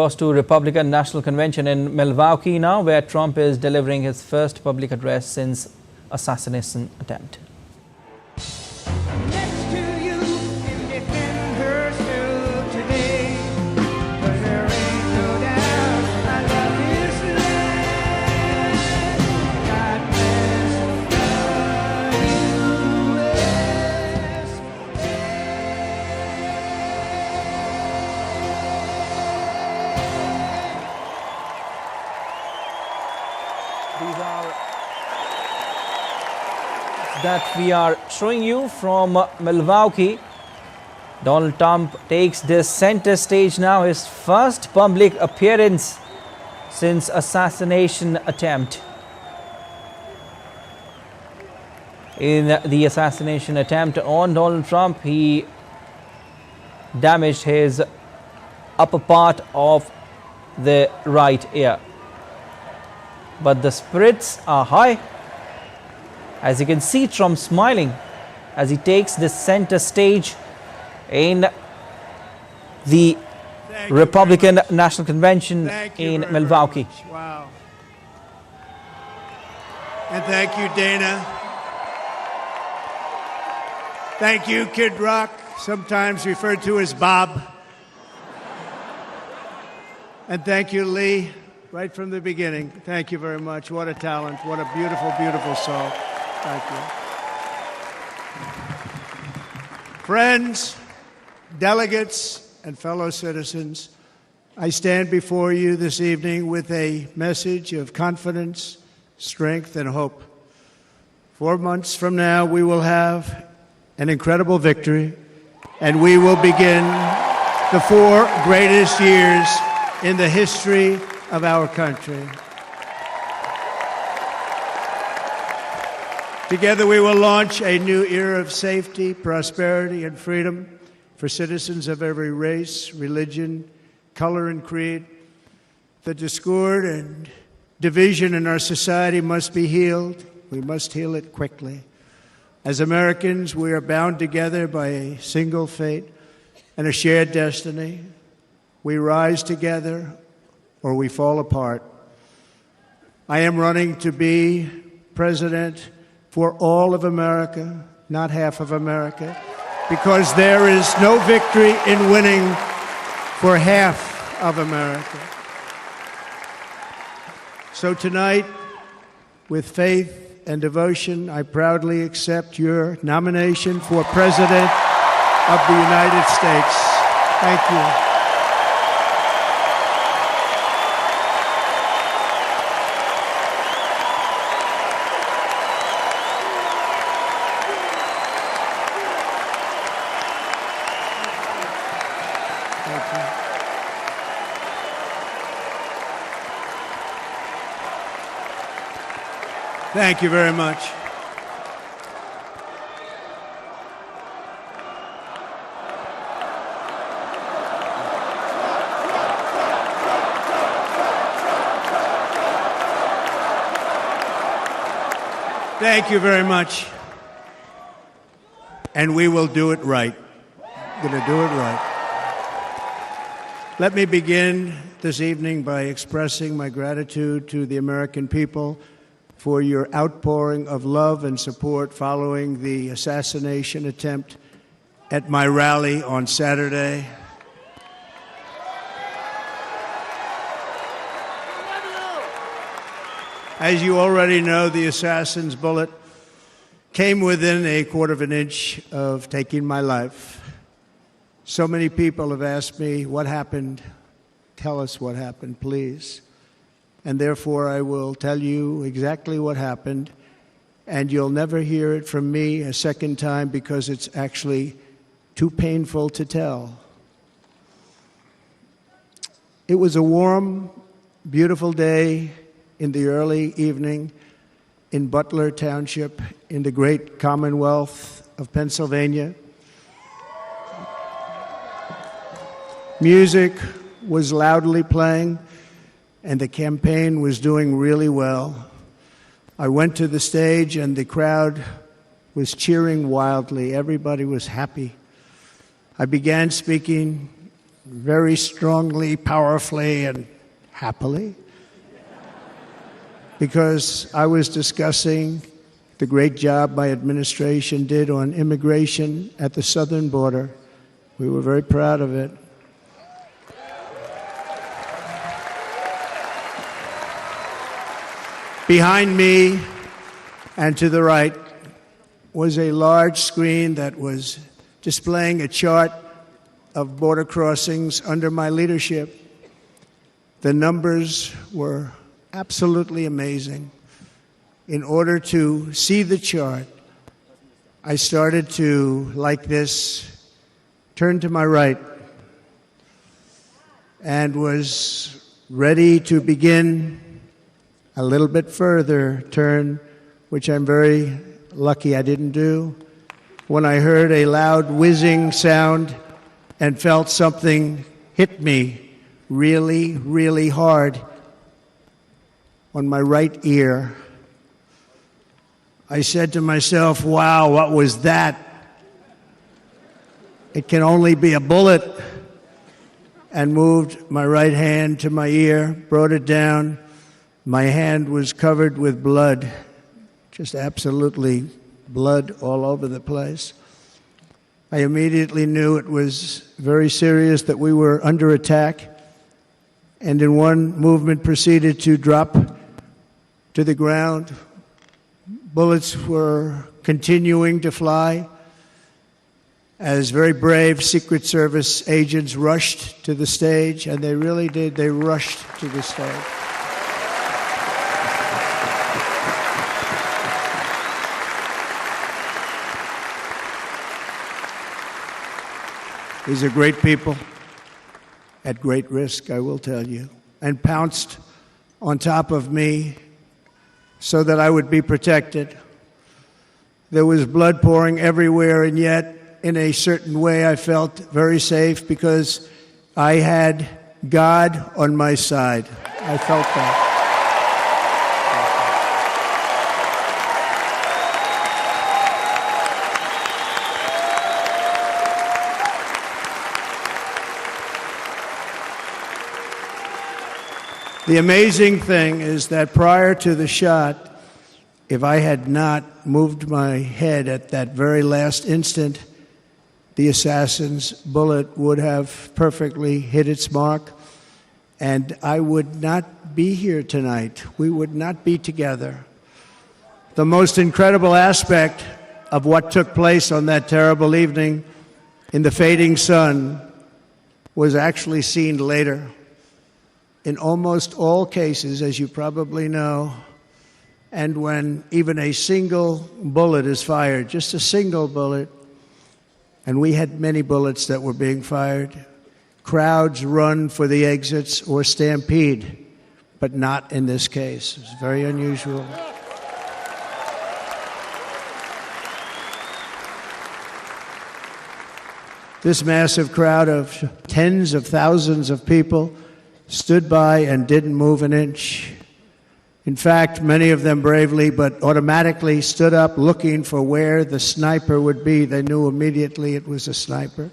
Goes to Republican National Convention in Milwaukee now, where Trump is delivering his first public address since assassination attempt. These are that we are showing you from Milwaukee. Donald Trump takes this center stage now, his first public appearance since assassination attempt. In the assassination attempt on Donald Trump, he damaged his upper part of the right ear. But the spirits are high. As you can see, Trump smiling as he takes the center stage in the Republican National Convention in Milwaukee. Wow. And thank you, Dana. Thank you, Kid Rock, sometimes referred to as Bob. And thank you, Lee. Right from the beginning. Thank you very much. What a talent. What a beautiful, beautiful soul. Thank you. Friends, delegates, and fellow citizens, I stand before you this evening with a message of confidence, strength, and hope. 4 months from now, we will have an incredible victory, and we will begin the 4 greatest years in the history of our country. Together we will launch a new era of safety, prosperity, and freedom for citizens of every race, religion, color, and creed. The discord and division in our society must be healed. We must heal it quickly. As Americans, we are bound together by a single fate and a shared destiny. We rise together or we fall apart. I am running to be president for all of America, not half of America, because there is no victory in winning for half of America. So tonight, with faith and devotion, I proudly accept your nomination for President of the United States. Thank you. Thank you very much. Thank you very much. And we will do it right. We're going to do it right. Let me begin this evening by expressing my gratitude to the American people for your outpouring of love and support following the assassination attempt at my rally on Saturday. As you already know, the assassin's bullet came within a quarter of an inch of taking my life. So many people have asked me, what happened? Tell us what happened, please. And therefore, I will tell you exactly what happened, and you'll never hear it from me a second time because it's actually too painful to tell. It was a warm, beautiful day in the early evening in Butler Township in the great Commonwealth of Pennsylvania. Music was loudly playing, and the campaign was doing really well. I went to the stage, and the crowd was cheering wildly. Everybody was happy. I began speaking very strongly, powerfully, and happily, because I was discussing the great job my administration did on immigration at the southern border. We were very proud of it. Behind me and to the right was a large screen that was displaying a chart of border crossings under my leadership. The numbers were absolutely amazing. In order to see the chart, I started to, like this, turn to my right and was ready to begin a little bit further turn, which I'm very lucky I didn't do, when I heard a loud whizzing sound and felt something hit me really, really hard on my right ear. I said to myself, wow, what was that? It can only be a bullet. And moved my right hand to my ear, brought it down. My hand was covered with blood, just absolutely blood all over the place. I immediately knew it was very serious, that we were under attack, and in one movement proceeded to drop to the ground. Bullets were continuing to fly as very brave Secret Service agents rushed to the stage, and they really did. They rushed to the stage. These are great people at great risk, I will tell you, and pounced on top of me so that I would be protected. There was blood pouring everywhere, and yet, in a certain way, I felt very safe because I had God on my side. I felt that. The amazing thing is that prior to the shot, if I had not moved my head at that very last instant, the assassin's bullet would have perfectly hit its mark, and I would not be here tonight. We would not be together. The most incredible aspect of what took place on that terrible evening in the fading sun was actually seen later. In almost all cases, as you probably know, and when even a single bullet is fired, just a single bullet, and we had many bullets that were being fired, crowds run for the exits or stampede, but not in this case. It's very unusual. This massive crowd of tens of thousands of people stood by and didn't move an inch. In fact, many of them bravely but automatically stood up looking for where the sniper would be. They knew immediately it was a sniper,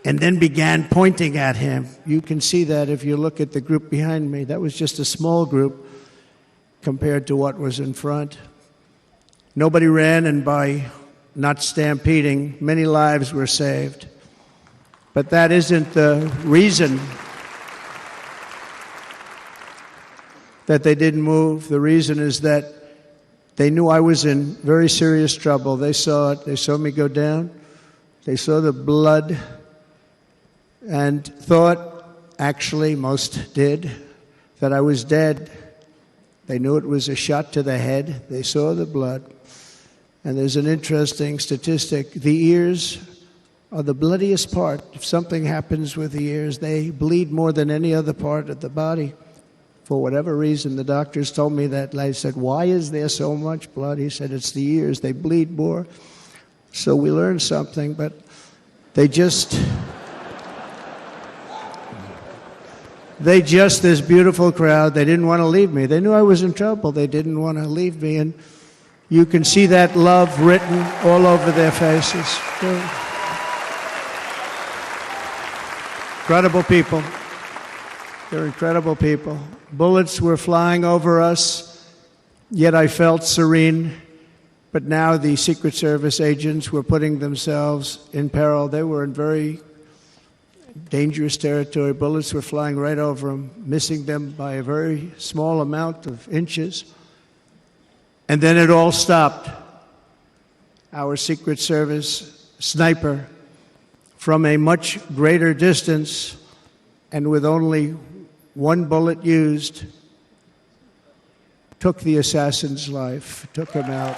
and then began pointing at him. You can see that if you look at the group behind me. That was just a small group compared to what was in front. Nobody ran, and by not stampeding, many lives were saved. But that isn't the reason that they didn't move. The reason is that they knew I was in very serious trouble. They saw it. They saw me go down. They saw the blood and thought, actually most did, that I was dead. They knew it was a shot to the head. They saw the blood. And there's an interesting statistic. The ears are the bloodiest part. If something happens with the ears, they bleed more than any other part of the body. For whatever reason, the doctors told me that. I said, why is there so much blood? He said, it's the ears. They bleed more. So we learned something, but they just, this beautiful crowd, they didn't want to leave me. They knew I was in trouble. They didn't want to leave me. And you can see that love written all over their faces. Incredible people. They're incredible people. Bullets were flying over us, yet I felt serene. But now the Secret Service agents were putting themselves in peril. They were in very dangerous territory. Bullets were flying right over them, missing them by a very small amount of inches. And then it all stopped. Our Secret Service sniper, from a much greater distance and with only one bullet used, took the assassin's life, took him out.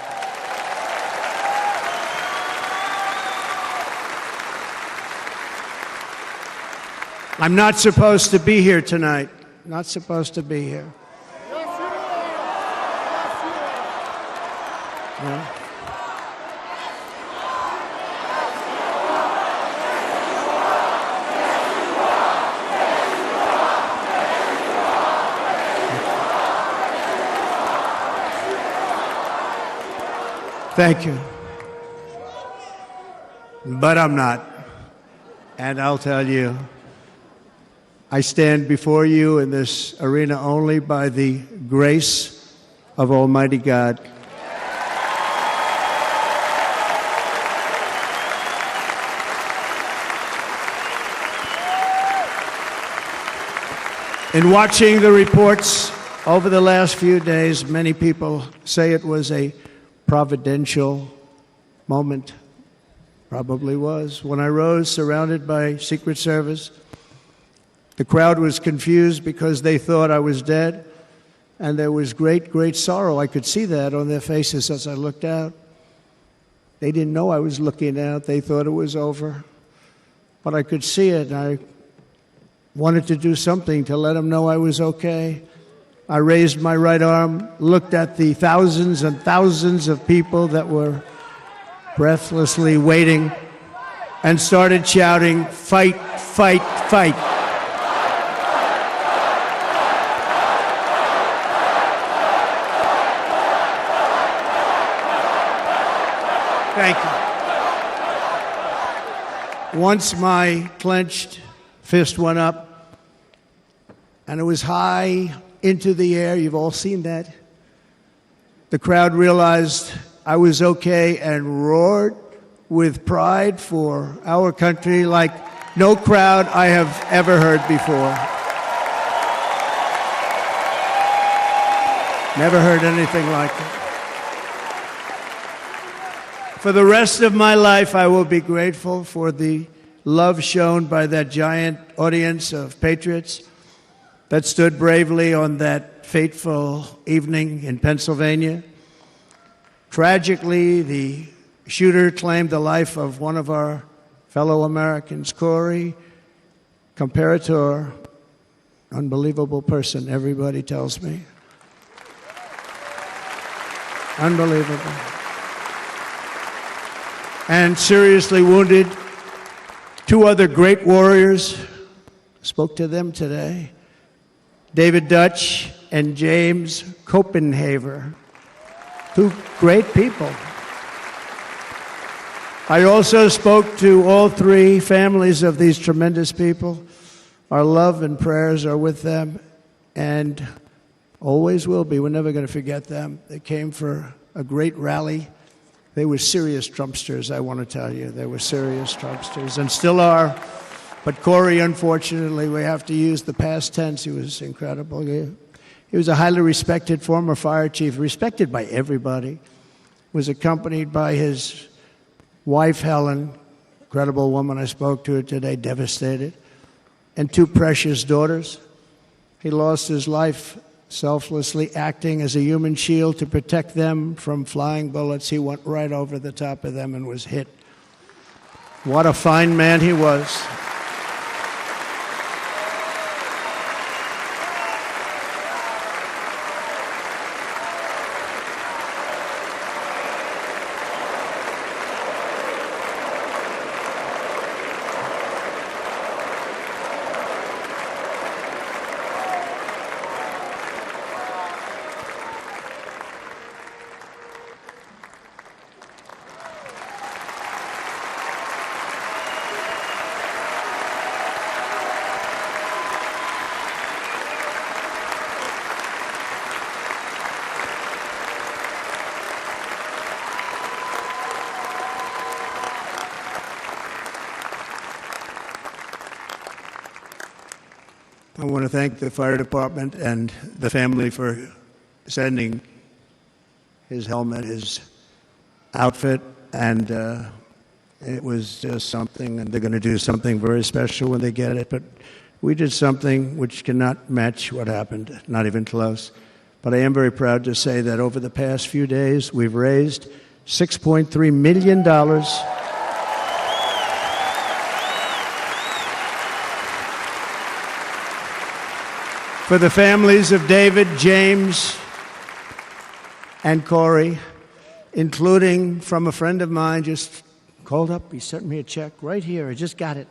I'm not supposed to be here tonight. Not supposed to be here. Yeah. Thank you. But I'm not. And I'll tell you, I stand before you in this arena only by the grace of Almighty God. In watching the reports over the last few days, many people say it was a providential moment. Probably was. When I rose, surrounded by Secret Service, the crowd was confused because they thought I was dead, and there was great, great sorrow. I could see that on their faces as I looked out. They didn't know I was looking out. They thought it was over. But I could see it, and I wanted to do something to let them know I was okay. I raised my right arm, looked at the thousands and thousands of people that were breathlessly waiting, and started shouting, "Fight, fight, fight." Thank you. Once my clenched fist went up, and it was high into the air. You've all seen that. The crowd realized I was okay and roared with pride for our country like no crowd I have ever heard before. Never heard anything like it. For the rest of my life, I will be grateful for the love shown by that giant audience of patriots that stood bravely on that fateful evening in Pennsylvania. Tragically, the shooter claimed the life of one of our fellow Americans, Corey Comparator. Unbelievable person, everybody tells me. Unbelievable. And seriously wounded, two other great warriors. Spoke to them today. David Dutch and James Copenhaver. Two great people. I also spoke to all three families of these tremendous people. Our love and prayers are with them, and always will be. We're never going to forget them. They came for a great rally. They were serious Trumpsters, I want to tell you. They were serious Trumpsters, and still are. But Corey, unfortunately, we have to use the past tense. He was incredible. He was a highly respected former fire chief, respected by everybody. Was accompanied by his wife, Helen, incredible woman. I spoke to her today, devastated, and two precious daughters. He lost his life selflessly acting as a human shield to protect them from flying bullets. He went right over the top of them and was hit. What a fine man he was. I want to thank the fire department and the family for sending his helmet, his outfit, and it was just something, and they're going to do something very special when they get it. But we did something which cannot match what happened, not even close. But I am very proud to say that over the past few days, we've raised $6.3 million for the families of David, James, and Corey, including from a friend of mine just called up. He sent me a check right here. I just got it.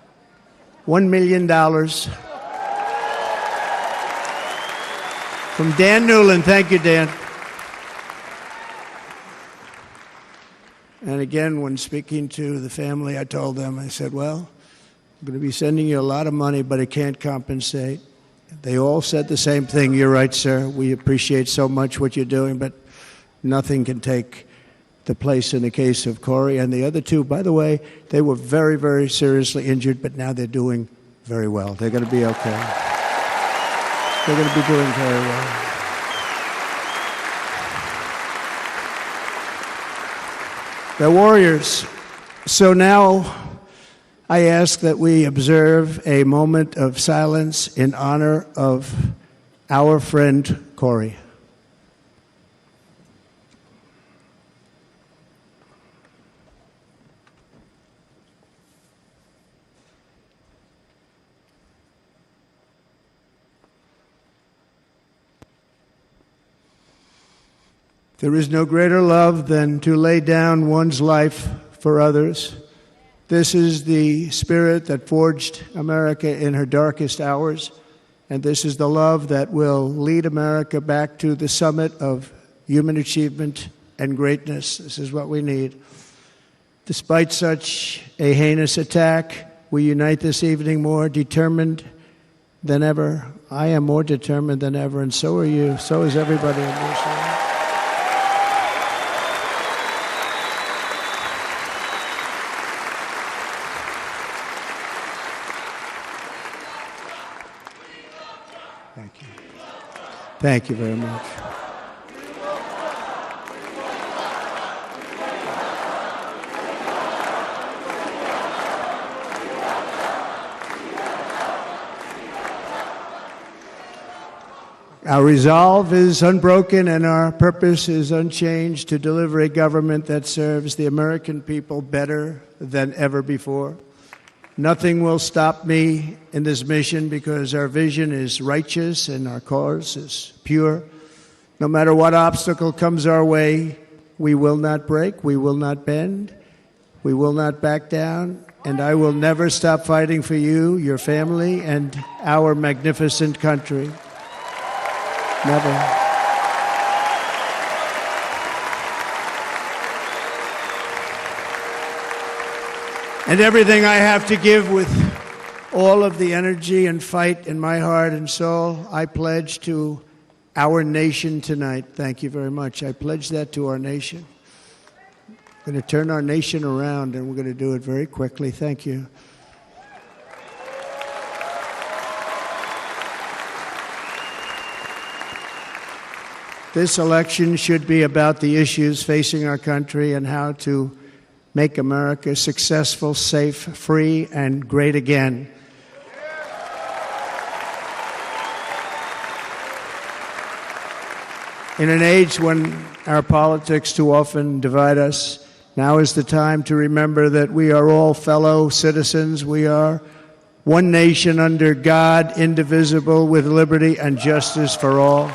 $1 million from Dan Newland. Thank you, Dan. And again, when speaking to the family, I told them, I said, well, I'm going to be sending you a lot of money, but it can't compensate. They all said the same thing. You're right, sir. We appreciate so much what you're doing, but nothing can take the place in the case of Corey and the other two. By the way, they were very, very seriously injured, but now they're doing very well. They're going to be okay. They're going to be doing very well. They're warriors. So now I ask that we observe a moment of silence in honor of our friend Corey. There is no greater love than to lay down one's life for others. This is the spirit that forged America in her darkest hours, and this is the love that will lead America back to the summit of human achievement and greatness. This is what we need. Despite such a heinous attack, we unite this evening more determined than ever. I am more determined than ever, and so are you. So is everybody in this room. Thank you. Thank you very much. Our resolve is unbroken and our purpose is unchanged to deliver a government that serves the American people better than ever before. Nothing will stop me in this mission because our vision is righteous and our cause is pure. No matter what obstacle comes our way, we will not break, we will not bend, we will not back down, and I will never stop fighting for you, your family, and our magnificent country. Never. And everything I have to give with all of the energy and fight in my heart and soul, I pledge to our nation tonight. Thank you very much. I pledge that to our nation. We're going to turn our nation around, and we're going to do it very quickly. Thank you. This election should be about the issues facing our country and how to make America successful, safe, free, and great again. In an age when our politics too often divide us, now is the time to remember that we are all fellow citizens. We are one nation under God, indivisible, with liberty and justice for all.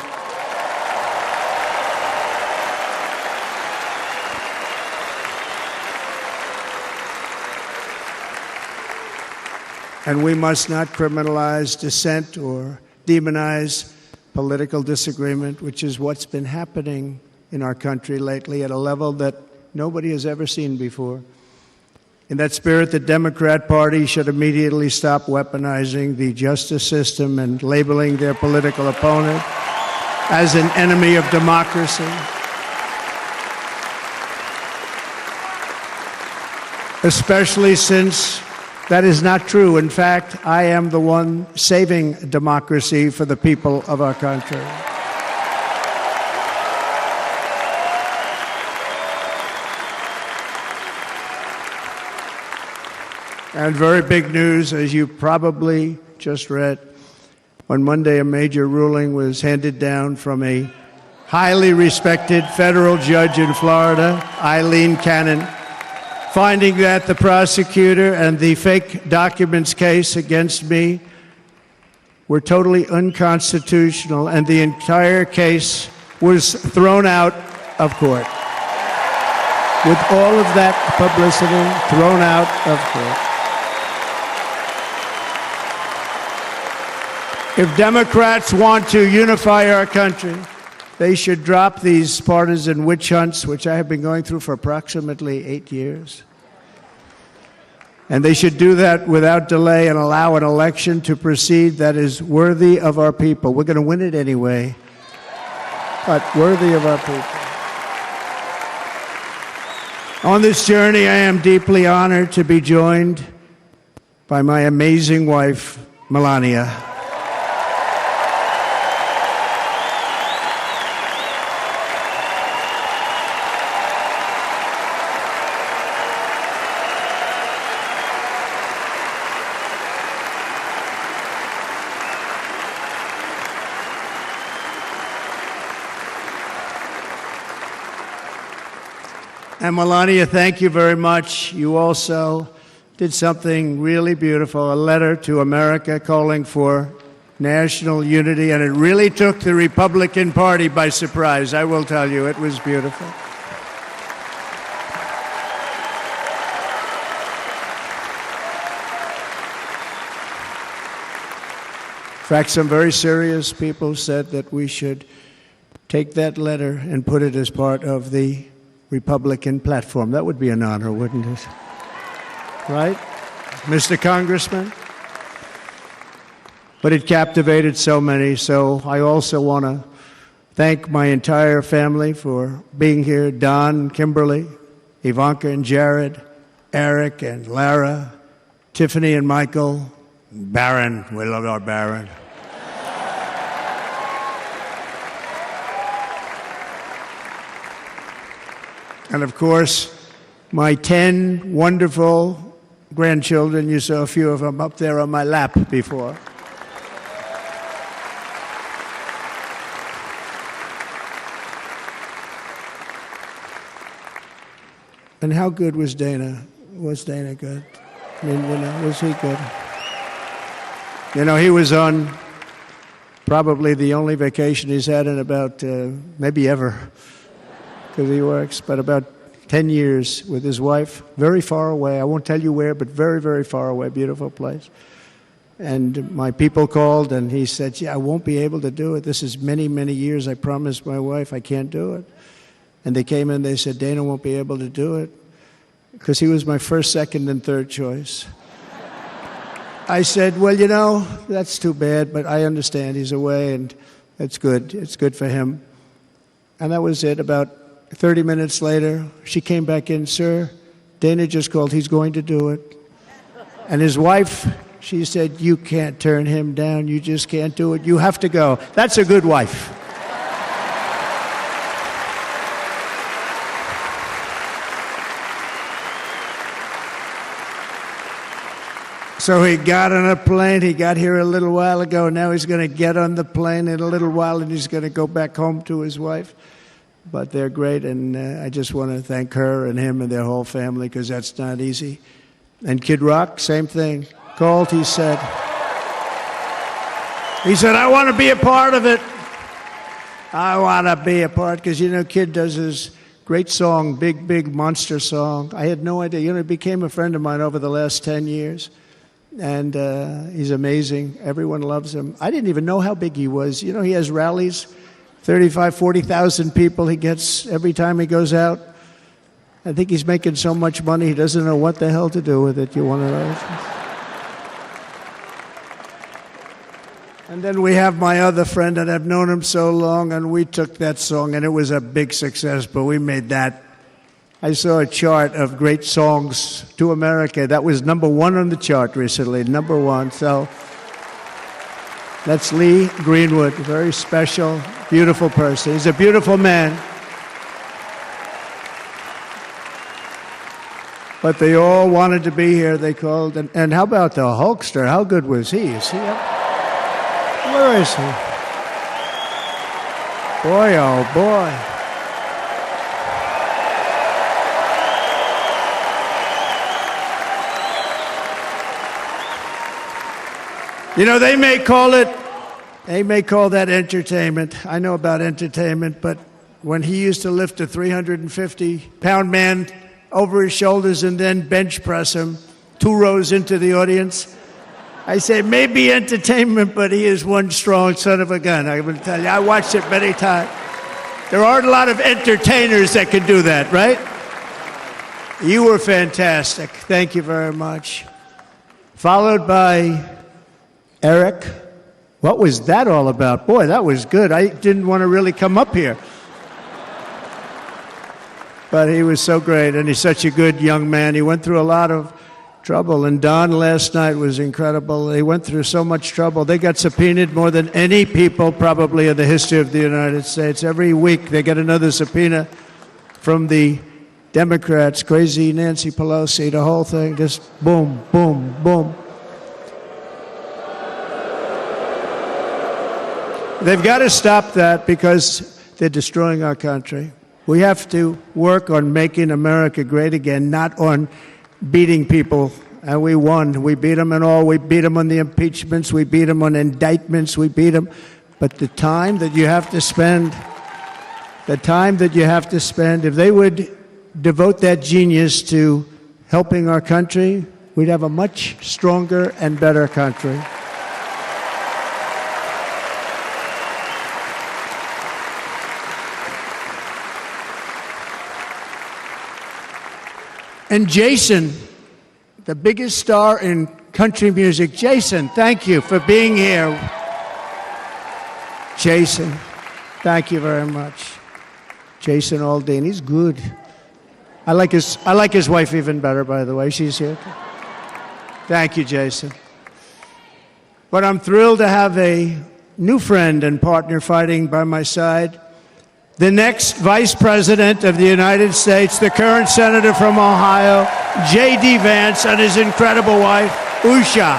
And we must not criminalize dissent or demonize political disagreement, which is what's been happening in our country lately at a level that nobody has ever seen before. In that spirit, the Democrat Party should immediately stop weaponizing the justice system and labeling their political opponent as an enemy of democracy. Especially since That is not true. In fact, I am the one saving democracy for the people of our country. And very big news, as you probably just read, on Monday a major ruling was handed down from a highly respected federal judge in Florida, Eileen Cannon, finding that the prosecutor and the fake documents case against me were totally unconstitutional, and the entire case was thrown out of court. With all of that publicity, thrown out of court. If Democrats want to unify our country, they should drop these partisan witch hunts, which I have been going through for approximately 8 years. And they should do that without delay and allow an election to proceed that is worthy of our people. We're going to win it anyway, but worthy of our people. On this journey, I am deeply honored to be joined by my amazing wife, Melania. And Melania, thank you very much. You also did something really beautiful, a letter to America calling for national unity, and it really took the Republican Party by surprise, I will tell you. It was beautiful. In fact, some very serious people said that we should take that letter and put it as part of the Republican platform. That would be an honor, wouldn't it? Right, Mr. Congressman? But it captivated so many, so I also want to thank my entire family for being here. Don, Kimberly, Ivanka and Jared, Eric and Lara, Tiffany and Michael, Barron. We love our Barron. And of course, my 10 wonderful grandchildren. You saw a few of them up there on my lap before. And how good was Dana? Was Dana good? I mean, was he good? He was on probably the only vacation he's had in about, maybe ever, because he works, but about 10 years with his wife, very far away. I won't tell you where, but very, very far away, beautiful place. And my people called, and he said, I won't be able to do it. This is many, many years. I promised my wife I can't do it. And they came in, they said, Dana won't be able to do it, because he was my first, second, and third choice. I said, well, that's too bad, but I understand. He's away, and it's good. It's good for him. And that was it. About 30 minutes later, she came back in, sir, Dana just called. He's going to do it. And his wife, she said, you can't turn him down. You just can't do it. You have to go. That's a good wife. So he got on a plane. He got here a little while ago. Now he's going to get on the plane in a little while, and he's going to go back home to his wife. But they're great, and I just want to thank her and him and their whole family, because that's not easy. And Kid Rock, same thing. Called, he said, I want to be a part of it. I want to be a part, because, Kid does his great song, Big, Big Monster song. I had no idea. He became a friend of mine over the last 10 years. And he's amazing. Everyone loves him. I didn't even know how big he was. He has rallies, 35, 40,000 people he gets every time he goes out. I think he's making so much money, he doesn't know what the hell to do with it. You want to know? And then we have my other friend, and I've known him so long, and we took that song, and it was a big success, but we made that I saw a chart of great songs to America. That was #1 on the chart recently, #1. So that's Lee Greenwood, a very special, beautiful person. He's a beautiful man. But they all wanted to be here. They called. And how about the Hulkster? How good was he? Is he up? Where is he? Boy, oh boy. You know, they may call that entertainment. I know about entertainment, but when he used to lift a 350-pound man over his shoulders and then bench press him 2 rows into the audience, I say, maybe entertainment, but he is one strong son of a gun. I will tell you, I watched it many times. There aren't a lot of entertainers that can do that, right? You were fantastic. Thank you very much. Followed by Eric. What was that all about? Boy, that was good. I didn't want to really come up here. But he was so great, and he's such a good young man. He went through a lot of trouble, and Don last night was incredible. They went through so much trouble. They got subpoenaed more than any people probably in the history of the United States. Every week they get another subpoena from the Democrats, crazy Nancy Pelosi, the whole thing, just boom, boom, boom. They've got to stop that because they're destroying our country. We have to work on making America great again, not on beating people. And we won. We beat them in all. We beat them on the impeachments. We beat them on indictments. We beat them. But the time that you have to spend, if they would devote that genius to helping our country, we'd have a much stronger and better country. And Jason, the biggest star in country music. Jason, thank you for being here. Jason, thank you very much. Jason Aldean, he's good. I like his wife even better, by the way. She's here. Thank you, Jason. But I'm thrilled to have a new friend and partner fighting by my side. The next Vice President of the United States, the current Senator from Ohio, JD Vance, and his incredible wife, Usha.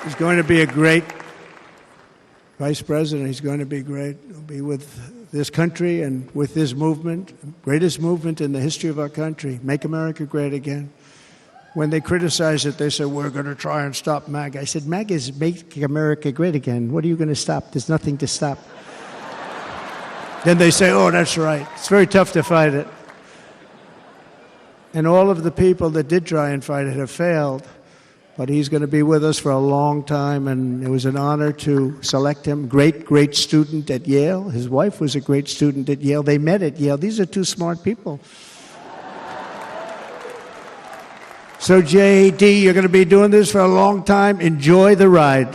He's going to be a great Vice President. He's going to be great. He'll be with this country and with this movement, greatest movement in the history of our country, Make America Great Again. When they criticize it, they say, we're going to try and stop MAGA. I said, MAGA is Make America Great Again. What are you going to stop? There's nothing to stop. Then they say, oh, that's right. It's very tough to fight it. And all of the people that did try and fight it have failed. But he's going to be with us for a long time, and it was an honor to select him. Great, great student at Yale. His wife was a great student at Yale. They met at Yale. These are two smart people. So, JD, you're going to be doing this for a long time. Enjoy the ride.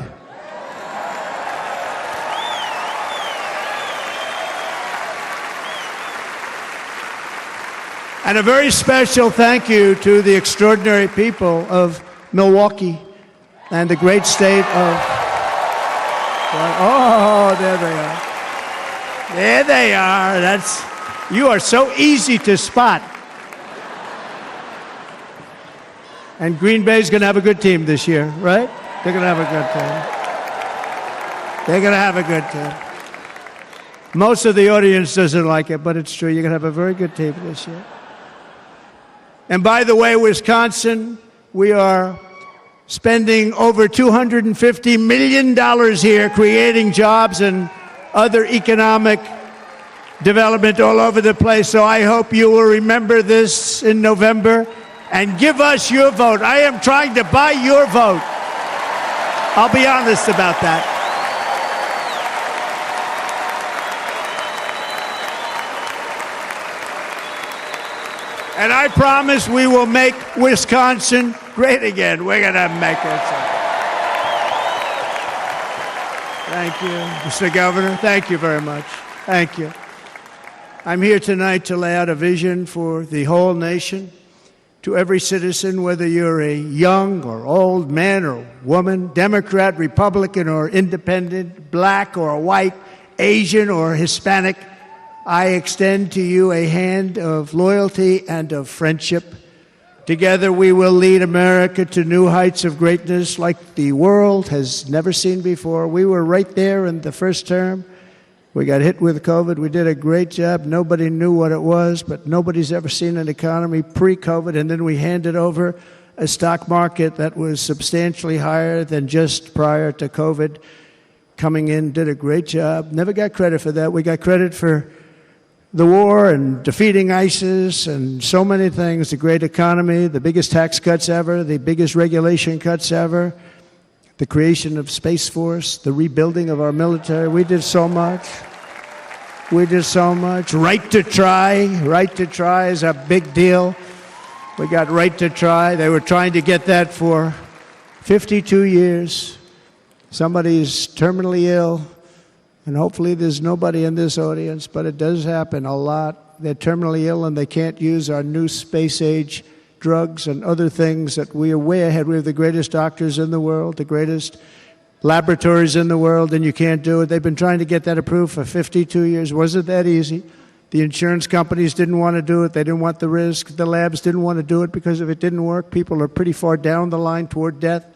And a very special thank you to the extraordinary people of Milwaukee and the great state of... Oh, there they are. There they are. You are so easy to spot. And Green Bay's going to have a good team this year, right? They're going to have a good team. They're going to have a good team. Most of the audience doesn't like it, but it's true. You're going to have a very good team this year. And by the way, Wisconsin, we are spending over $250 million here creating jobs and other economic development all over the place. So I hope you will remember this in November and give us your vote. I am trying to buy your vote. I'll be honest about that. And I promise we will make Wisconsin great again. We're going to make it. Thank you, Mr. Governor. Thank you very much. Thank you. I'm here tonight to lay out a vision for the whole nation, to every citizen, whether you're a young or old man or woman, Democrat, Republican, or independent, black or white, Asian or Hispanic. I extend to you a hand of loyalty and of friendship. Together we will lead America to new heights of greatness like the world has never seen before. We were right there in the first term. We got hit with COVID. We did a great job. Nobody knew what it was, but nobody's ever seen an economy pre-COVID. And then we handed over a stock market that was substantially higher than just prior to COVID. Coming in, did a great job. Never got credit for that. We got credit for the war and defeating ISIS and so many things, the great economy, the biggest tax cuts ever, the biggest regulation cuts ever, the creation of Space Force, the rebuilding of our military. We did so much. We did so much. Right to try. Right to try is a big deal. We got right to try. They were trying to get that for 52 years. Somebody's terminally ill. And hopefully there's nobody in this audience, but it does happen a lot. They're terminally ill and they can't use our new space-age drugs and other things that we are way ahead. We have the greatest doctors in the world, the greatest laboratories in the world, and you can't do it. They've been trying to get that approved for 52 years. Wasn't that easy? The insurance companies didn't want to do it. They didn't want the risk. The labs didn't want to do it because if it didn't work, people are pretty far down the line toward death.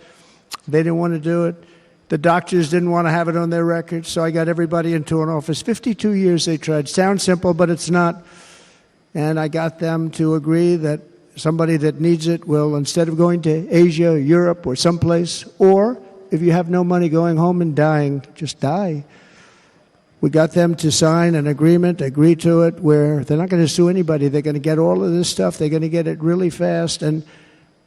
They didn't want to do it. The doctors didn't want to have it on their records, so I got everybody into an office. 52 years they tried. Sounds simple, but it's not. And I got them to agree that somebody that needs it will, instead of going to Asia, Europe, or someplace, or if you have no money, going home and dying, just die. We got them to sign an agreement, agree to it, where they're not going to sue anybody. They're going to get all of this stuff. They're going to get it really fast. And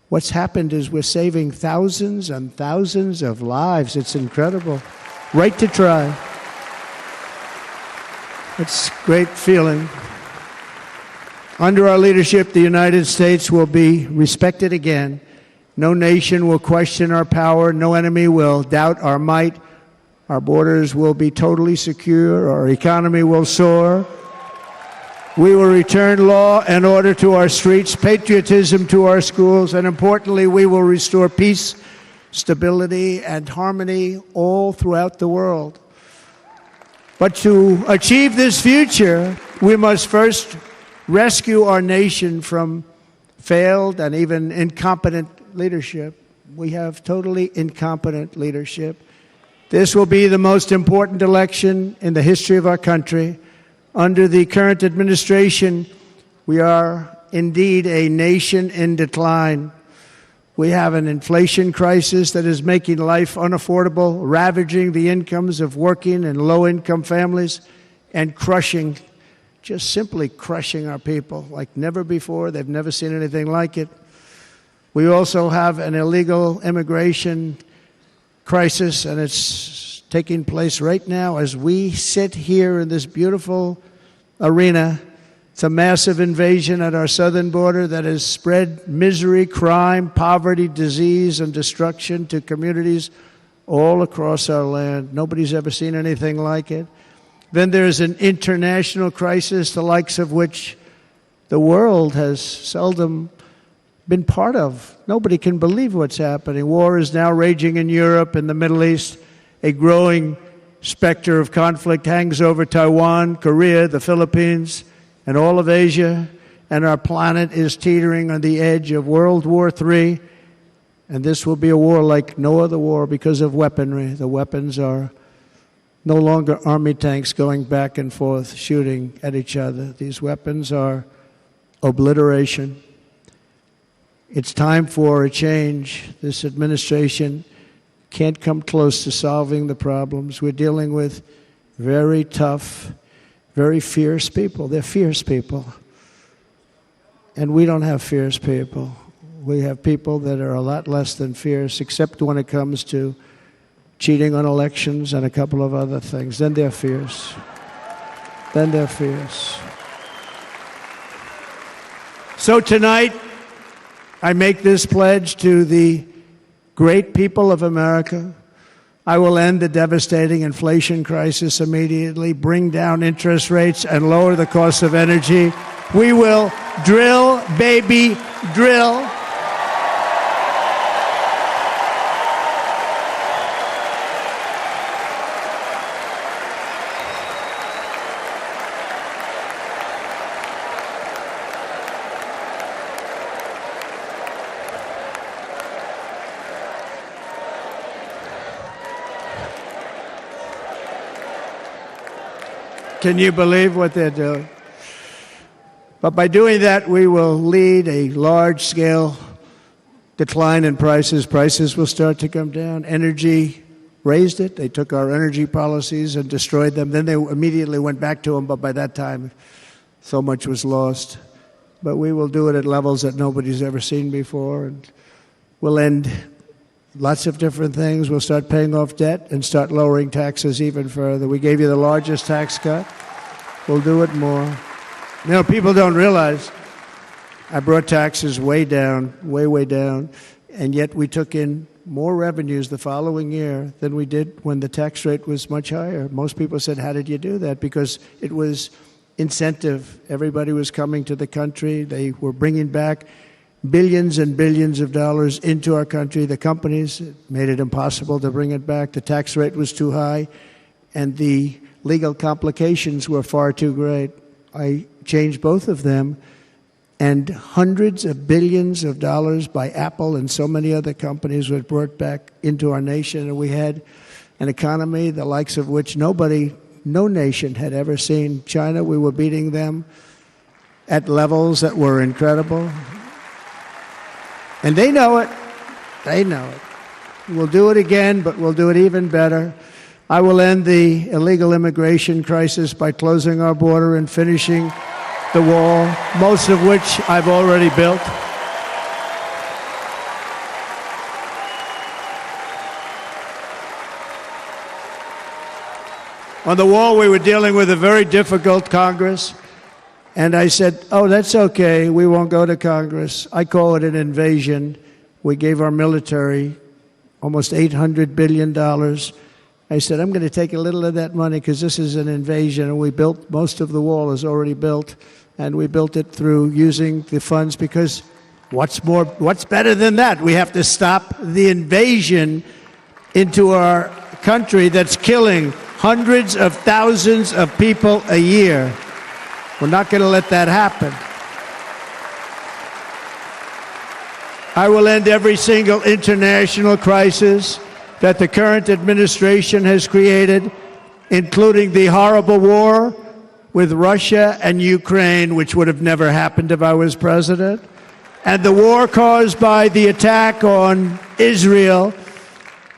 what's happened is we're saving thousands and thousands of lives. It's incredible. Right to try. It's a great feeling. Under our leadership, the United States will be respected again. No nation will question our power. No enemy will doubt our might. Our borders will be totally secure. Our economy will soar. We will return law and order to our streets, patriotism to our schools, and importantly, we will restore peace, stability, and harmony all throughout the world. But to achieve this future, we must first rescue our nation from failed and even incompetent leadership. We have totally incompetent leadership. This will be the most important election in the history of our country. Under the current administration, we are indeed a nation in decline. We have an inflation crisis that is making life unaffordable, ravaging the incomes of working and low-income families, and crushing, just simply crushing our people like never before. They've never seen anything like it. We also have an illegal immigration crisis, and it's taking place right now as we sit here in this beautiful arena. It's a massive invasion at our southern border that has spread misery, crime, poverty, disease, and destruction to communities all across our land. Nobody's ever seen anything like it. Then there's an international crisis, the likes of which the world has seldom been part of. Nobody can believe what's happening. War is now raging in Europe and the Middle East. A growing specter of conflict hangs over Taiwan, Korea, the Philippines, and all of Asia. And our planet is teetering on the edge of World War III. And this will be a war like no other war because of weaponry. The weapons are no longer army tanks going back and forth shooting at each other. These weapons are obliteration. It's time for a change. This administration can't come close to solving the problems. We're dealing with very tough, very fierce people. They're fierce people. And we don't have fierce people. We have people that are a lot less than fierce, except when it comes to cheating on elections and a couple of other things. Then they're fierce. Then they're fierce. So tonight, I make this pledge to the great people of America. I will end the devastating inflation crisis immediately, bring down interest rates, and lower the cost of energy. We will drill, baby, drill. Can you believe what they're doing? But by doing that, we will lead a large-scale decline in prices. Prices will start to come down. Energy raised it. They took our energy policies and destroyed them. Then they immediately went back to them, but by that time, so much was lost. But we will do it at levels that nobody's ever seen before, and we'll end lots of different things. We'll start paying off debt and start lowering taxes even further. We gave you the largest tax cut. We'll do it more. You know, people don't realize I brought taxes way down, way down, and yet we took in more revenues the following year than we did when the tax rate was much higher. Most people said, how did you do that? Because it was incentive. Everybody was coming to the country. They were bringing back billions and billions of dollars into our country. The companies made it impossible to bring it back. The tax rate was too high, and the legal complications were far too great. I changed both of them, and hundreds of billions of dollars by Apple and so many other companies were brought back into our nation, and we had an economy the likes of which no nation had ever seen. China, we were beating them at levels that were incredible. And they know it. They know it. We'll do it again, but we'll do it even better. I will end the illegal immigration crisis by closing our border and finishing the wall, most of which I've already built. On the wall, we were dealing with a very difficult Congress. And I said, oh, that's okay. We won't go to Congress. I call it an invasion. We gave our military almost $800 billion. I said, I'm going to take a little of that money because this is an invasion. And we built, most of the wall is already built. And we built it through using the funds because what's better than that? We have to stop the invasion into our country that's killing hundreds of thousands of people a year. We're not going to let that happen. I will end every single international crisis that the current administration has created, including the horrible war with Russia and Ukraine, which would have never happened if I was president, and the war caused by the attack on Israel,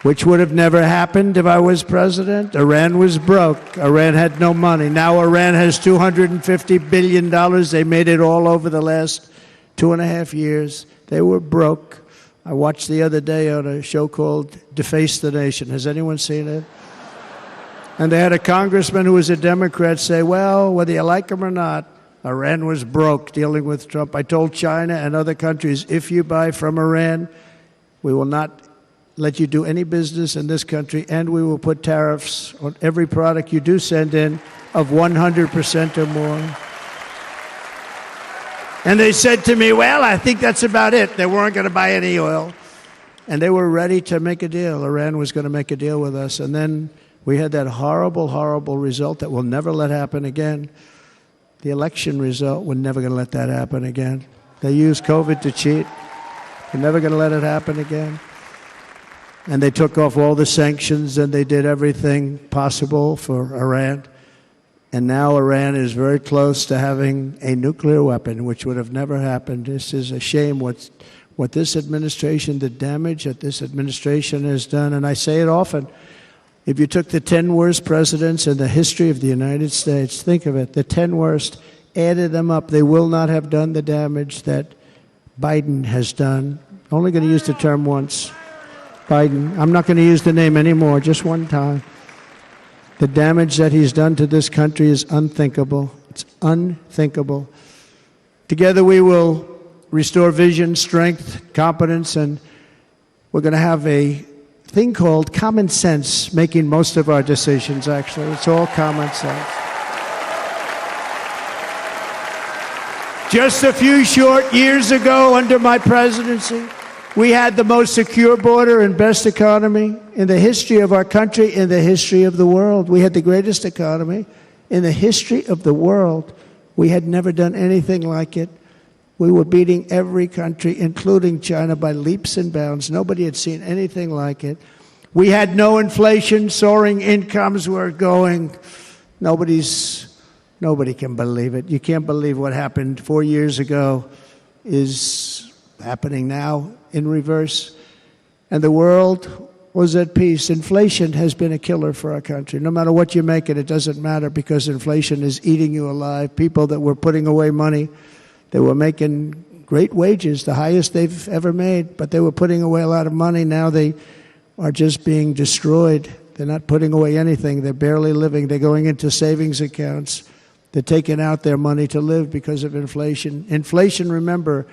which would have never happened if I was president. Iran was broke. Iran had no money. Now Iran has $250 billion. They made it all over the last 2.5 years. They were broke. I watched the other day on a show called Deface the Nation. Has anyone seen it? And they had a congressman who was a Democrat say, well, whether you like him or not, Iran was broke dealing with Trump. I told China and other countries, if you buy from Iran, we will not let you do any business in this country, and we will put tariffs on every product you do send in of 100% or more. And they said to me, well, I think that's about it. They weren't going to buy any oil. And they were ready to make a deal. Iran was going to make a deal with us. And then we had that horrible, horrible result that we'll never let happen again. The election result, we're never going to let that happen again. They used COVID to cheat. We're never going to let it happen again. And they took off all the sanctions, and they did everything possible for Iran. And now Iran is very close to having a nuclear weapon, which would have never happened. This is a shame what this administration, the damage that this administration has done. And I say it often, if you took the 10 worst presidents in the history of the United States, think of it, the 10 worst, added them up, they will not have done the damage that Biden has done. Only going to use the term once. Biden. I'm not going to use the name anymore, just one time. The damage that he's done to this country is unthinkable. It's unthinkable. Together we will restore vision, strength, competence, and we're going to have a thing called common sense making most of our decisions, actually. It's all common sense. Just a few short years ago, under my presidency, we had the most secure border and best economy in the history of our country, in the history of the world. We had the greatest economy in the history of the world. We had never done anything like it. We were beating every country, including China, by leaps and bounds. Nobody had seen anything like it. We had no inflation. Soaring incomes were going. Nobody can believe it. You can't believe what happened 4 years ago is happening now in reverse. And the world was at peace. Inflation has been a killer for our country. No matter what you make it doesn't matter, because inflation is eating you alive. People that were putting away money, they were making great wages, the highest they've ever made, but they were putting away a lot of money. Now they are just being destroyed. They're not putting away anything. They're barely living. They're going into savings accounts. They're taking out their money to live because of inflation. Inflation, remember,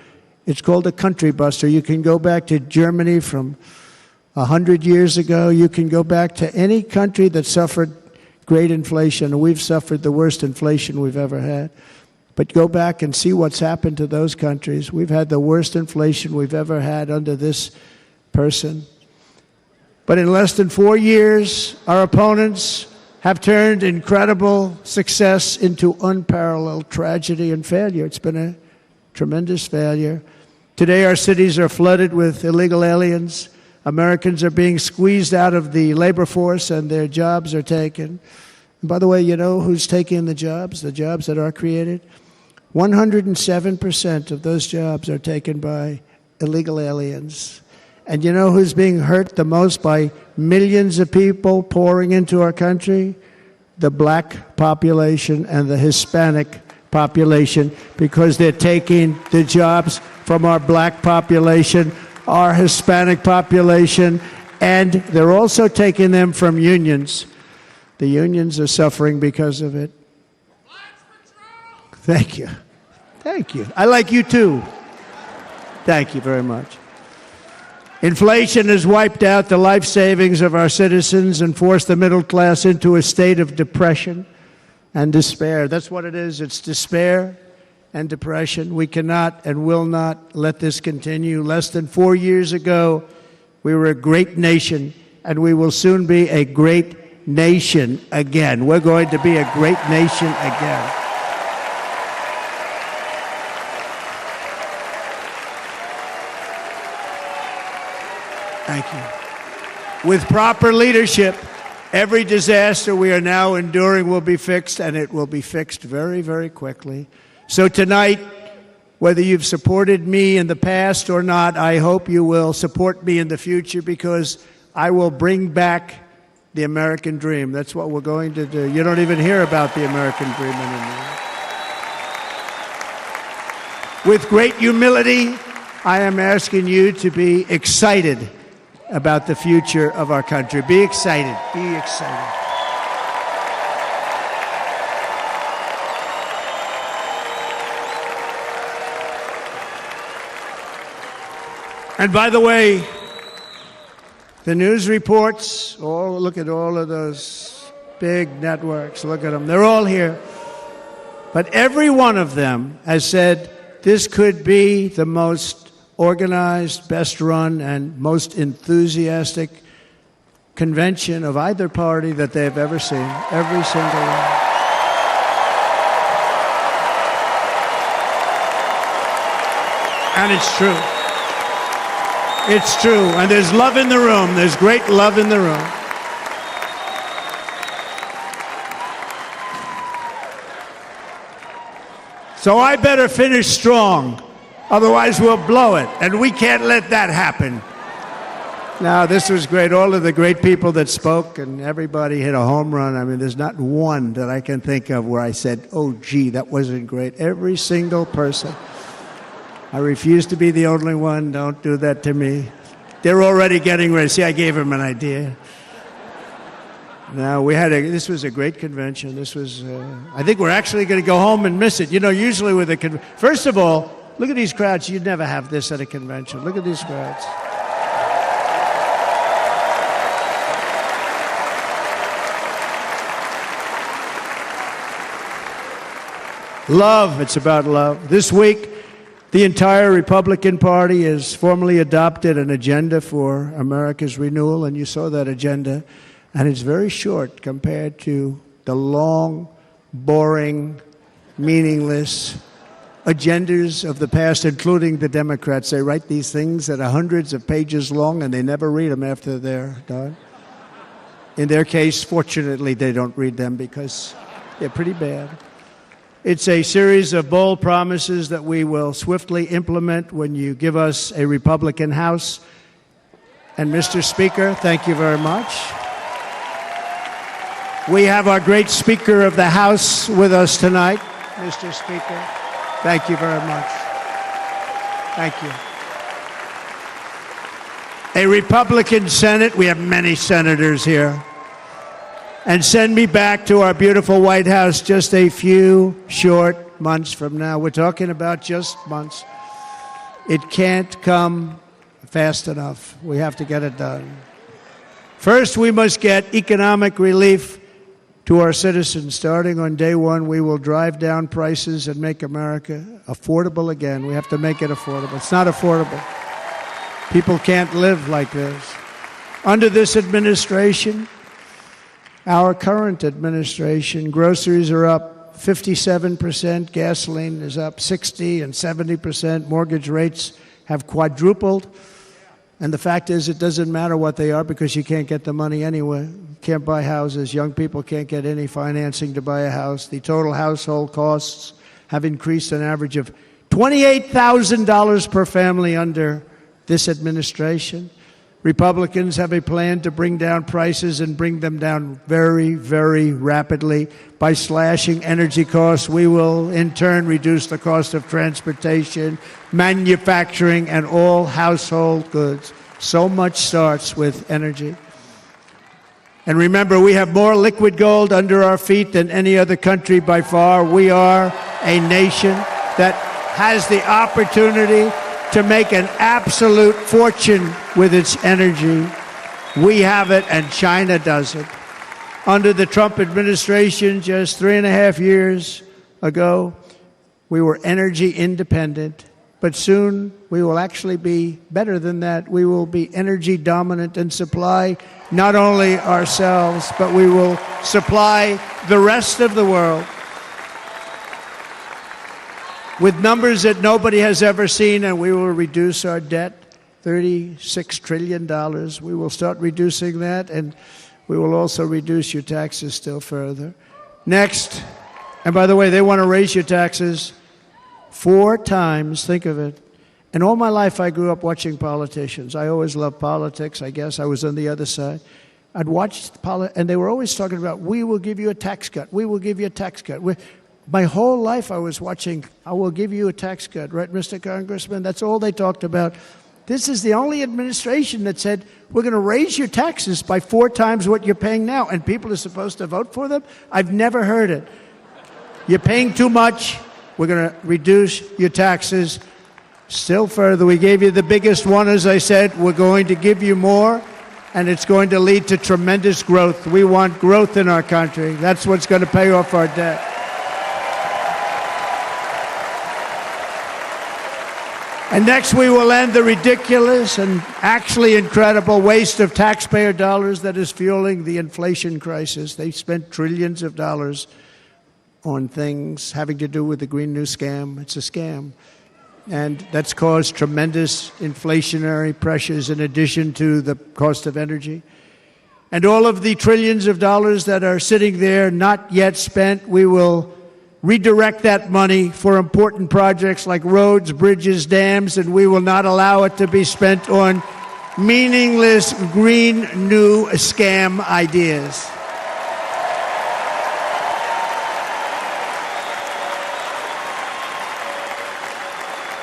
it's called a country buster. You can go back to Germany from 100 years ago. You can go back to any country that suffered great inflation. We've suffered the worst inflation we've ever had. But go back and see what's happened to those countries. We've had the worst inflation we've ever had under this person. But in less than 4 years, our opponents have turned incredible success into unparalleled tragedy and failure. It's been a tremendous failure. Today, our cities are flooded with illegal aliens. Americans are being squeezed out of the labor force and their jobs are taken. And by the way, you know who's taking the jobs that are created? 107% of those jobs are taken by illegal aliens. And you know who's being hurt the most by millions of people pouring into our country? The black population and the Hispanic population, because they're taking the jobs from our black population, our Hispanic population, and they're also taking them from unions. The unions are suffering because of it. Thank you. Thank you. I like you too. Thank you very much. Inflation has wiped out the life savings of our citizens and forced the middle class into a state of depression and despair. That's what it is. It's despair and depression. We cannot and will not let this continue. Less than 4 years ago, we were a great nation, and we will soon be a great nation again. We're going to be a great nation again. Thank you. With proper leadership, every disaster we are now enduring will be fixed, and it will be fixed very, very quickly. So tonight, whether you've supported me in the past or not, I hope you will support me in the future, because I will bring back the American dream. That's what we're going to do. You don't even hear about the American dream anymore. With great humility, I am asking you to be excited about the future of our country. Be excited. Be excited. And by the way, the news reports, look at all of those big networks. Look at them. They're all here. But every one of them has said this could be the most organized, best run, and most enthusiastic convention of either party that they've ever seen. Every single one. And it's true. It's true. And there's love in the room. There's great love in the room. So I better finish strong. Otherwise, we'll blow it, and we can't let that happen. Now, this was great. All of the great people that spoke, and everybody hit a home run. I mean, there's not one that I can think of where I said, oh, gee, that wasn't great. Every single person. I refuse to be the only one. Don't do that to me. They're already getting ready. See, I gave them an idea. Now, this was a great convention. This was, I think we're actually going to go home and miss it. You know, usually with first of all, Look at these crowds. You'd never have this at a convention. Look at these crowds. Love, it's about love. This week, the entire Republican Party has formally adopted an agenda for America's renewal, and you saw that agenda, and it's very short compared to the long, boring, meaningless agendas of the past, including the Democrats. They write these things that are hundreds of pages long, and they never read them after they're done. In their case, fortunately, they don't read them because they're pretty bad. It's a series of bold promises that we will swiftly implement when you give us a Republican House. And Mr. Speaker, thank you very much. We have our great Speaker of the House with us tonight. Mr. Speaker, thank you very much. Thank you. A Republican Senate, we have many senators here. And send me back to our beautiful White House just a few short months from now. We're talking about just months. It can't come fast enough. We have to get it done. First, we must get economic relief to our citizens. Starting on day one, we will drive down prices and make America affordable again. We have to make it affordable. It's not affordable. People can't live like this. Under this administration, our current administration, groceries are up 57%, gasoline is up 60% and 70%, mortgage rates have quadrupled. And the fact is, it doesn't matter what they are because you can't get the money anyway. You can't buy houses. Young people can't get any financing to buy a house. The total household costs have increased an average of $28,000 per family under this administration. Republicans have a plan to bring down prices and bring them down very, very rapidly. By slashing energy costs, we will in turn reduce the cost of transportation, manufacturing, and all household goods. So much starts with energy. And remember, we have more liquid gold under our feet than any other country by far. We are a nation that has the opportunity to make an absolute fortune with its energy. We have it, and China doesn't. Under the Trump administration, just 3.5 years ago, we were energy independent. But soon, we will actually be better than that. We will be energy dominant and supply not only ourselves, but we will supply the rest of the world with numbers that nobody has ever seen, and we will reduce our debt, $36 trillion. We will start reducing that, and we will also reduce your taxes still further. Next, and by the way, they want to raise your taxes 4 times, think of it. And all my life I grew up watching politicians. I always loved politics, I guess. I was on the other side. I'd watch and they were always talking about, we will give you a tax cut. We will give you a tax cut. My whole life I was watching, I will give you a tax cut, right, Mr. Congressman? That's all they talked about. This is the only administration that said, we're going to raise your taxes by 4 times what you're paying now, and people are supposed to vote for them? I've never heard it. You're paying too much, we're going to reduce your taxes still further. We gave you the biggest one, as I said. We're going to give you more, and it's going to lead to tremendous growth. We want growth in our country. That's what's going to pay off our debt. And next, we will end the ridiculous and actually incredible waste of taxpayer dollars that is fueling the inflation crisis. They spent trillions of dollars on things having to do with the Green New Scam. It's a scam. And that's caused tremendous inflationary pressures in addition to the cost of energy. And all of the trillions of dollars that are sitting there not yet spent, we will redirect that money for important projects like roads, bridges, dams, and we will not allow it to be spent on meaningless green new scam ideas.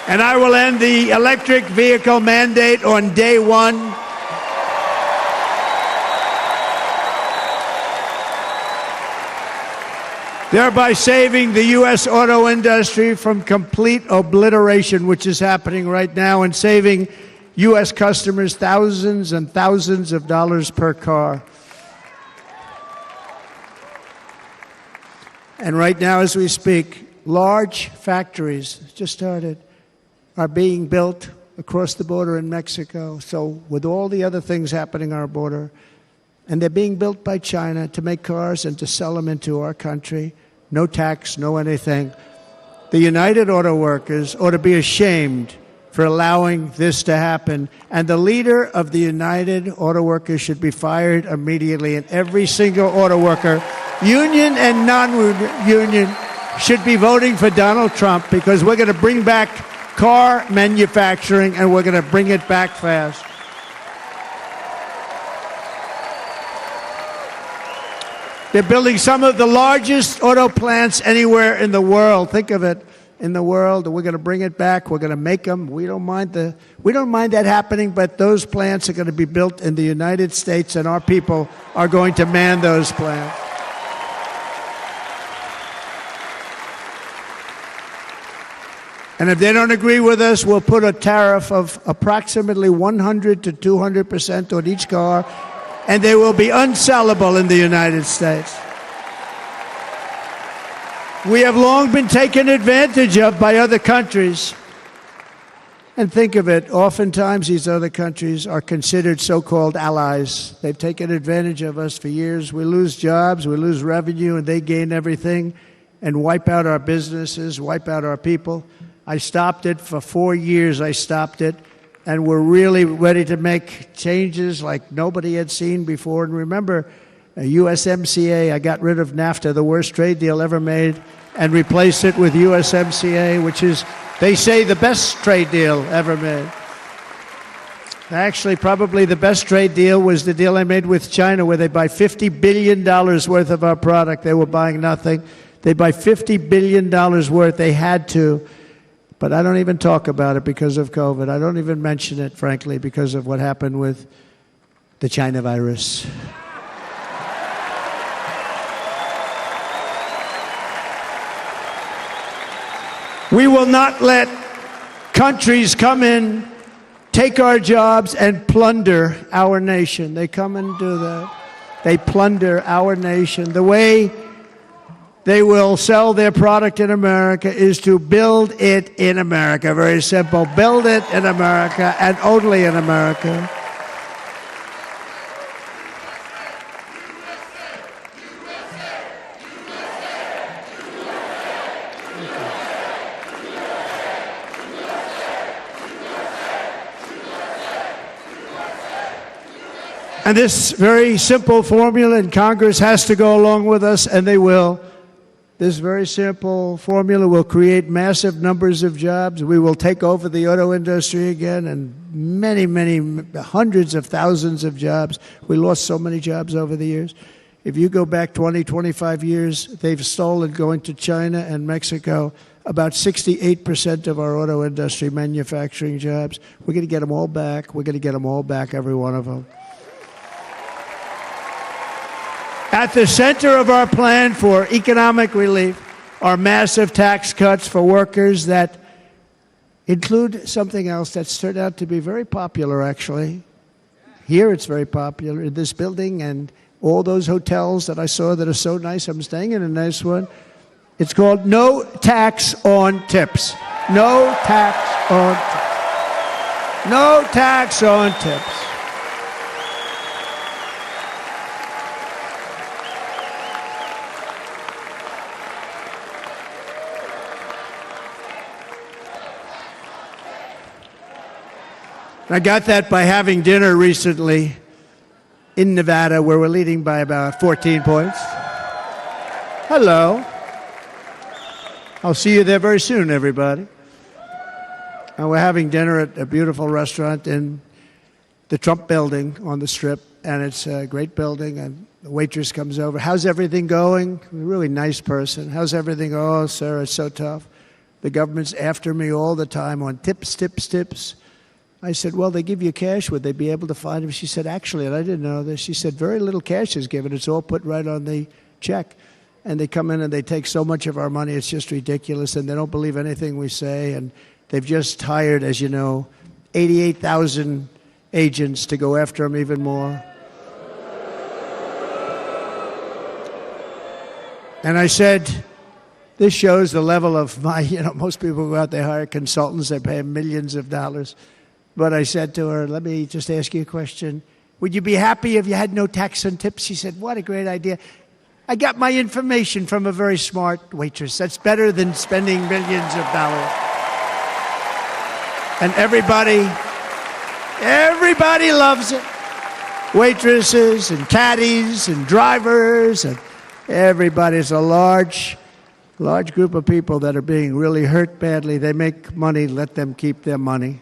And I will end the electric vehicle mandate on day one. thereby saving the U.S. auto industry from complete obliteration, which is happening right now, and saving U.S. customers thousands and thousands of dollars per car. And right now, as we speak, large factories just started are being built across the border in Mexico. So with all the other things happening on our border, and they're being built by China to make cars and to sell them into our country. No tax, no anything. The United Auto Workers ought to be ashamed for allowing this to happen. And the leader of the United Auto Workers should be fired immediately. And every single auto worker, union and non-union, should be voting for Donald Trump, because we're going to bring back car manufacturing, and we're going to bring it back fast. They're building some of the largest auto plants anywhere in the world. Think of it, in the world. We're going to bring it back. We're going to make them. We don't mind that happening, but those plants are going to be built in the United States, and our people are going to man those plants. And if they don't agree with us, we'll put a tariff of approximately 100 to 200% on each car, and they will be unsellable in the United States. We have long been taken advantage of by other countries. And think of it, oftentimes these other countries are considered so-called allies. They've taken advantage of us for years. We lose jobs, we lose revenue, and they gain everything and wipe out our businesses, wipe out our people. I stopped it for 4 years. I stopped it, and we're really ready to make changes like nobody had seen before. And remember, USMCA, I got rid of NAFTA, the worst trade deal ever made, and replaced it with USMCA, which is, they say, the best trade deal ever made. Actually, probably the best trade deal was the deal I made with China, where they buy $50 billion worth of our product. They were buying nothing. They buy $50 billion worth. They had to. But I don't even talk about it because of COVID. I don't even mention it, frankly, because of what happened with the China virus. We will not let countries come in, take our jobs, and plunder our nation. They come and do that. They plunder our nation. The way they will sell their product in America is to build it in America. Very simple. Build it in America and only in America. And this very simple formula, and Congress has to go along with us, and they will. This very simple formula will create massive numbers of jobs. We will take over the auto industry again, and many, many hundreds of thousands of jobs. We lost so many jobs over the years. If you go back 20, 25 years, they've stolen, going to China and Mexico, about 68% of our auto industry manufacturing jobs. We're going to get them all back. We're going to get them all back, every one of them. At the center of our plan for economic relief are massive tax cuts for workers that include something else that's turned out to be very popular, actually. Here it's very popular, in this building and all those hotels that I saw that are so nice. I'm staying in a nice one. It's called no tax on tips. No tax on tips. No tax on tips. I got that by having dinner recently in Nevada, where we're leading by about 14 points. Hello. I'll see you there very soon, everybody. And we're having dinner at a beautiful restaurant in the Trump building on the Strip, and it's a great building, and the waitress comes over. How's everything going? A really nice person. How's everything? Oh, sir, it's so tough. The government's after me all the time on tips, tips, tips. I said, well, they give you cash. Would they be able to find him? She said, actually, and I didn't know this, she said, very little cash is given. It's all put right on the check. and they come in and they take so much of our money, it's just ridiculous, and they don't believe anything we say, and they've just hired, as you know, 88,000 agents to go after them even more. And I said, this shows the level of my, most people go out, they hire consultants, they pay millions of dollars. But I said to her, let me just ask you a question. Would you be happy if you had no tax on tips? She said, what a great idea. I got my information from a very smart waitress. That's better than spending millions of dollars. And everybody loves it. Waitresses and caddies and drivers and everybody. It's a large group of people that are being really hurt badly. They make money, let them keep their money.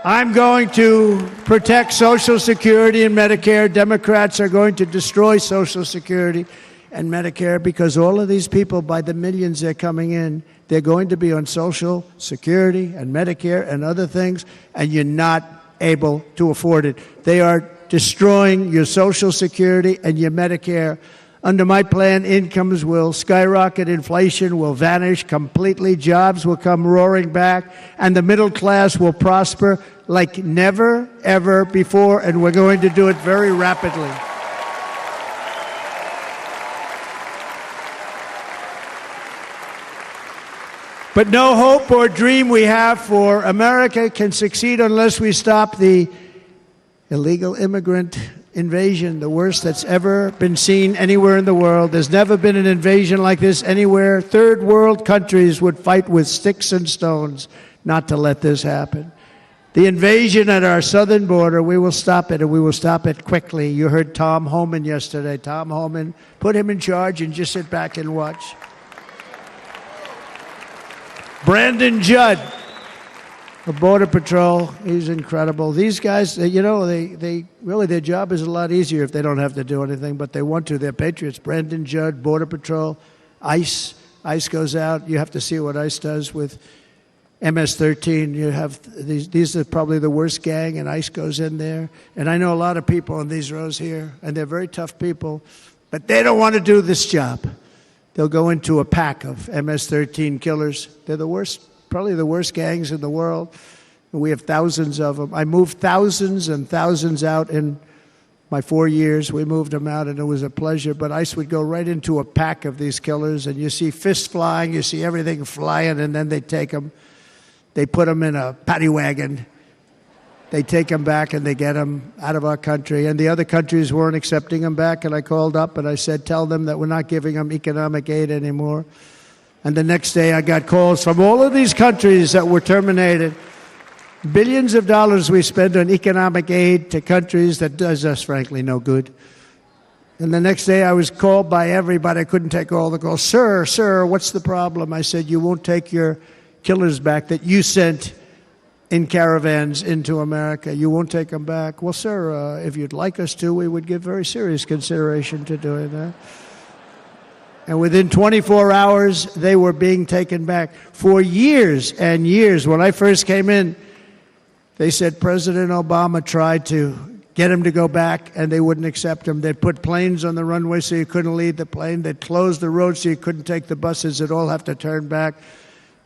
I'm going to protect Social Security and Medicare. Democrats are going to destroy Social Security and Medicare because all of these people, by the millions they're coming in, they're going to be on Social Security and Medicare and other things, and you're not able to afford it. They are destroying your Social Security and your Medicare. Under my plan, incomes will skyrocket, inflation will vanish completely, jobs will come roaring back, and the middle class will prosper like never, ever before, and we're going to do it very rapidly. But no hope or dream we have for America can succeed unless we stop the illegal immigrant invasion, the worst that's ever been seen anywhere in the world. There's never been an invasion like this anywhere. Third world countries would fight with sticks and stones not to let this happen. The invasion at our southern border, we will stop it, and we will stop it quickly. You heard Tom Homan yesterday. Tom Homan, put him in charge and just sit back and watch. Brandon Judd, the Border Patrol, he's incredible. These guys, they really, their job is a lot easier if they don't have to do anything, but they want to. They're patriots. Brandon Judd, Border Patrol, ICE. ICE goes out. You have to see what ICE does with MS-13. You have these are probably the worst gang, and ICE goes in there. And I know a lot of people in these rows here, and they're very tough people, but they don't want to do this job. They'll go into a pack of MS-13 killers. They're the worst. Probably the worst gangs in the world. We have thousands of them. I moved thousands and thousands out in my 4 years. We moved them out, and it was a pleasure. But ICE would go right into a pack of these killers, and you see fists flying, you see everything flying, and then they take them. They put them in a paddy wagon. They take them back, and they get them out of our country. And the other countries weren't accepting them back, and I called up, and I said, tell them that we're not giving them economic aid anymore. And the next day, I got calls from all of these countries that were terminated. Billions of dollars we spend on economic aid to countries that does us, frankly, no good. And the next day, I was called by everybody. I couldn't take all the calls. Sir, what's the problem? I said, you won't take your killers back that you sent in caravans into America. You won't take them back. Well, sir, if you'd like us to, we would give very serious consideration to doing that. And within 24 hours, they were being taken back. For years and years, when I first came in, they said President Obama tried to get him to go back, and they wouldn't accept him. They'd put planes on the runway so you couldn't leave the plane. They'd close the road so you couldn't take the buses. They'd all have to turn back.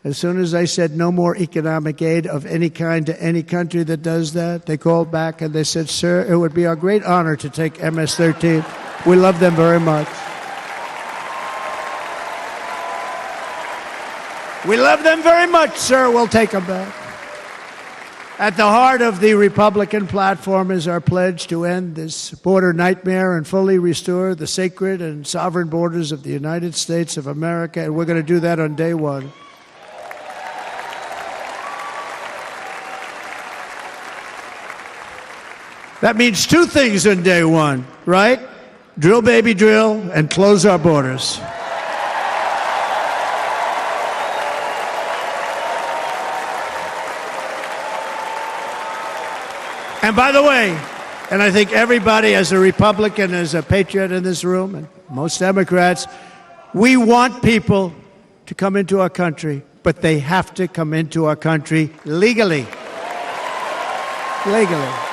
As soon as I said no more economic aid of any kind to any country that does that, they called back and they said, sir, it would be our great honor to take MS-13. We love them very much. We love them very much, sir. We'll take them back. At the heart of the Republican platform is our pledge to end this border nightmare and fully restore the sacred and sovereign borders of the United States of America, and we're going to do that on day one. That means two things on day one, right? Drill, baby, drill, and close our borders. And by the way, and I think everybody as a Republican, as a patriot in this room, and most Democrats, we want people to come into our country, but they have to come into our country legally. Legally.